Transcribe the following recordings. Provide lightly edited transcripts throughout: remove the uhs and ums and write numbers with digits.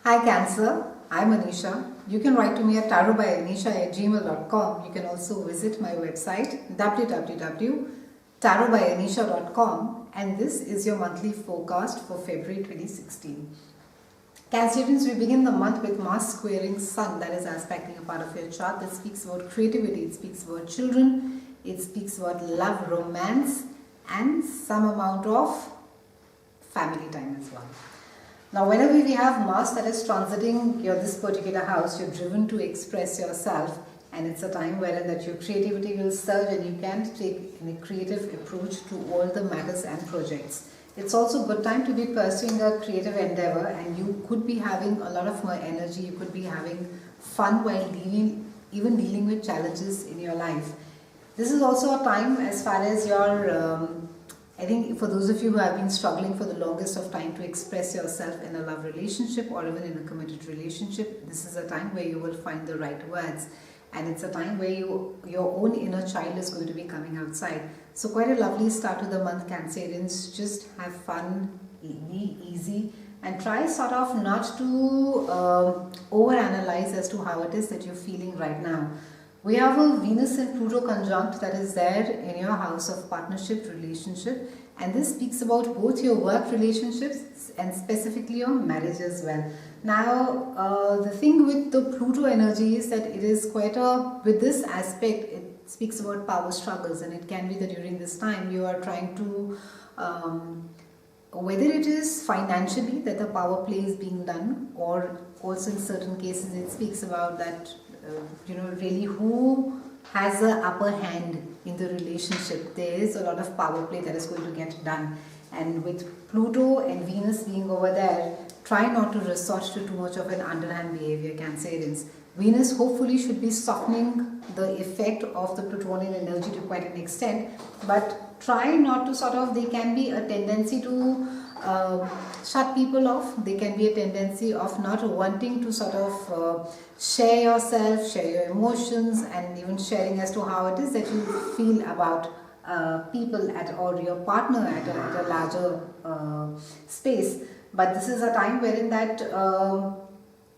Hi Cancer, I'm Anisha. You can write to me at tarotbyanisha@gmail.com. You can also visit my website www.tarotbyanisha.com, and this is your monthly forecast for February 2016. Cancerians, we begin the month with Mars squaring Sun, that is aspecting a part of your chart that speaks about creativity, it speaks about children, it speaks about love, romance, and some amount of family time as well. Now, whenever we have Mars that is transiting this particular house, you're driven to express yourself, and it's a time wherein that your creativity will surge and you can take a creative approach to all the matters and projects. It's also a good time to be pursuing a creative endeavor, and you could be having a lot of more energy, you could be having fun while dealing with challenges in your life. This is also a time as far as your I think for those of you who have been struggling for the longest of time to express yourself in a love relationship or even in a committed relationship, this is a time where you will find the right words, and it's a time where your own inner child is going to be coming outside. So quite a lovely start to the month, Cancerians. Just have fun, be easy, and try sort of not to overanalyze as to how it is that you're feeling right now. We have a Venus and Pluto conjunct that is there in your house of partnership, relationship, and this speaks about both your work relationships and specifically your marriage as well. Now, the thing with the Pluto energy is that it is with this aspect, it speaks about power struggles, and it can be that during this time you are trying to, whether it is financially that the power play is being done, or also in certain cases it speaks about that really who has the upper hand in the relationship. There is a lot of power play that is going to get done, and with Pluto and Venus being over there, try not to resort to too much of an underhand behavior, Cancerians. Venus hopefully should be softening the effect of the Plutonian energy to quite an extent, but try not to there can be a tendency to shut people off. There can be a tendency of not wanting to share yourself, share your emotions, and even sharing as to how it is that you feel about people or your partner at a larger space. But this is a time wherein that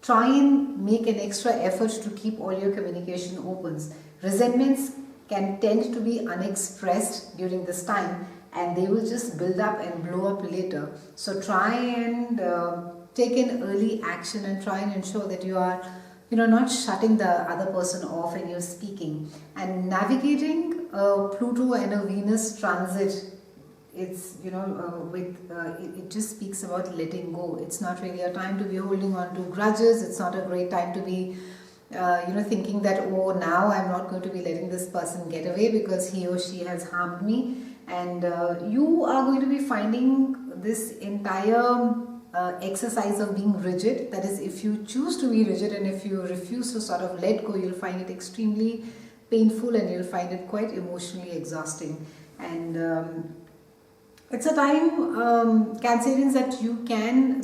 try and make an extra effort to keep all your communication opens. Resentments can tend to be unexpressed during this time, and they will just build up and blow up later. So try and take an early action and try and ensure that you are not shutting the other person off when you're speaking. And navigating Pluto and a Venus transit, it's it just speaks about letting go. It's not really a time to be holding on to grudges. It's not a great time to be thinking that, oh, now I'm not going to be letting this person get away because he or she has harmed me. And you are going to be finding this entire exercise of being rigid. That is, if you choose to be rigid and if you refuse to let go, you'll find it extremely painful and you'll find it quite emotionally exhausting. And it's a time, Cancerians, that you can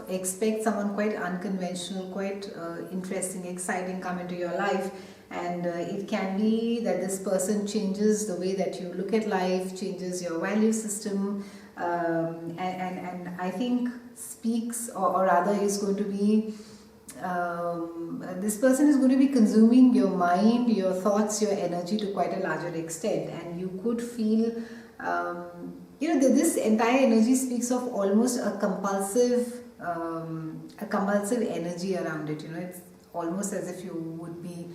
expect someone quite unconventional, quite interesting, exciting come into your life. And it can be that this person changes the way that you look at life, changes your value system, and I think speaks or rather is going to be, this person is going to be consuming your mind, your thoughts, your energy to quite a larger extent, and you could feel this entire energy speaks of almost a compulsive energy around it. It's almost as if you would be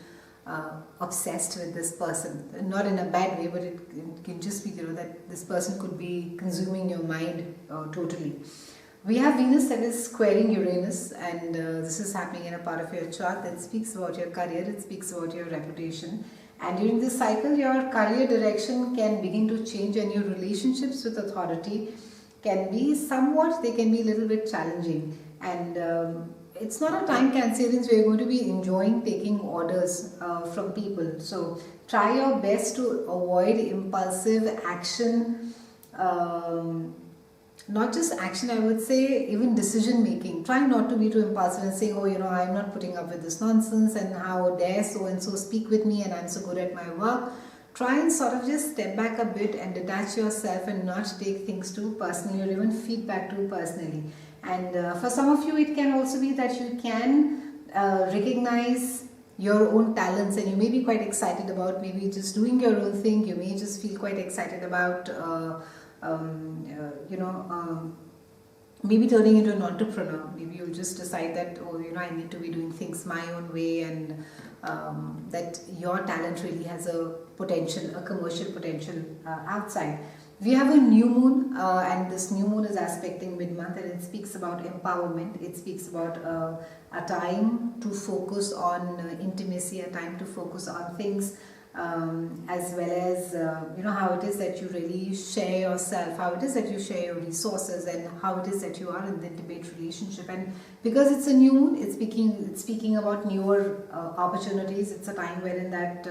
obsessed with this person, not in a bad way, but it can just be that this person could be consuming your mind totally. We have Venus that is squaring Uranus, and this is happening in a part of your chart that speaks about your career, it speaks about your reputation. And during this cycle, your career direction can begin to change, and your relationships with authority can be they can be a little bit challenging. And it's not a time, Cancerians, where you're going to be enjoying taking orders from people. So try your best to avoid impulsive action, not just action, I would say even decision making. Try not to be too impulsive and say, oh, I'm not putting up with this nonsense, and how dare so and so speak with me, and I'm so good at my work. Try and just step back a bit and detach yourself and not take things too personally or even feedback too personally. And for some of you, it can also be that you can recognize your own talents, and you may be quite excited about maybe just doing your own thing. You may just feel quite excited about maybe turning into an entrepreneur. Maybe you'll just decide that, oh, I need to be doing things my own way, and that your talent really has a potential, a commercial potential outside. We have a new moon, and this new moon is aspecting mid-month, and it speaks about empowerment. It speaks about a time to focus on intimacy, a time to focus on things, as well as how it is that you really share yourself, how it is that you share your resources, and how it is that you are in the intimate relationship. And because it's a new moon, it's speaking about newer opportunities. It's a time wherein that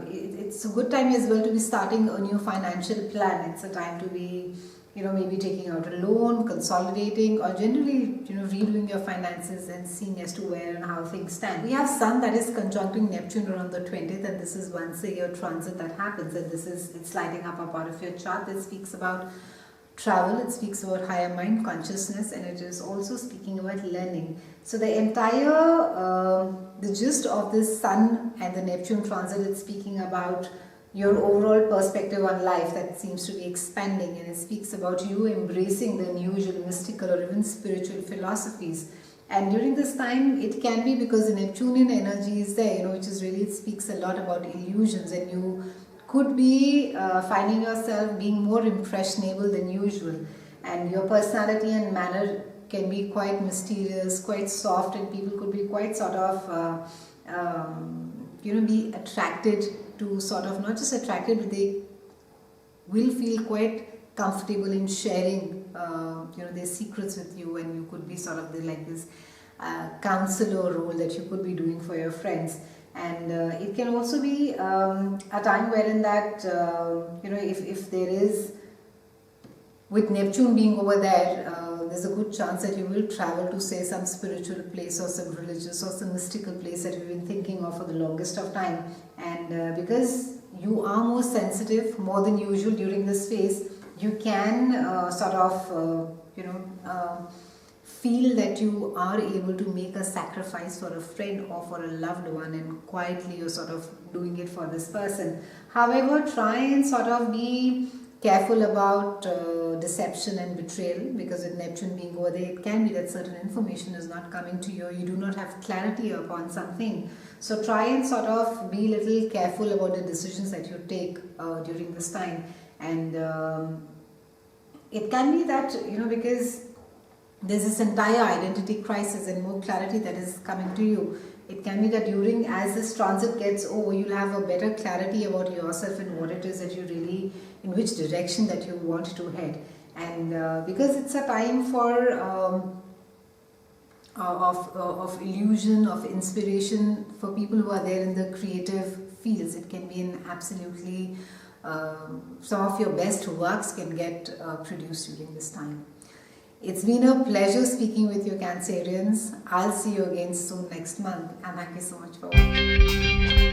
it's a good time as well to be starting a new financial plan. It's a time to be maybe taking out a loan, consolidating, or generally redoing your finances and seeing as to where and how things stand. We have Sun that is conjuncting Neptune around the 20th, and this is once a year transit that happens, and it's lighting up a part of your chart that speaks about travel. It speaks about higher mind consciousness, and it is also speaking about learning. So the entire the gist of this Sun and the Neptune transit is speaking about your overall perspective on life that seems to be expanding, and it speaks about you embracing the unusual, mystical, or even spiritual philosophies. And during this time, it can be because the Neptunian energy is there, which is really, it speaks a lot about illusions, and you could be finding yourself being more impressionable than usual, and your personality and manner can be quite mysterious, quite soft, and people could be quite sort of be attracted to, sort of not just attracted, but they will feel quite comfortable in sharing their secrets with you, and you could be sort of like this counselor role that you could be doing for your friends. And it can also be a time wherein that if there is, with Neptune being over there, there's a good chance that you will travel to, say, some spiritual place or some religious or some mystical place that you've been thinking of for the longest of time. And because you are more sensitive, more than usual during this phase, you can feel that you are able to make a sacrifice for a friend or for a loved one, and quietly you're sort of doing it for this person. However, try and sort of be careful about deception and betrayal, because with Neptune being over there, it can be that certain information is not coming to you, you do not have clarity upon something. So try and sort of be a little careful about the decisions that you take during this time. And it can be that, because there's this entire identity crisis and more clarity that is coming to you. It can be that as this transit gets over, you'll have a better clarity about yourself and what it is that you really, in which direction that you want to head. And because it's a time for of illusion, of inspiration for people who are there in the creative fields, it can be an absolutely, some of your best works can get produced during this time. It's been a pleasure speaking with you, Cancerians. I'll see you again soon next month, and thank you so much for watching.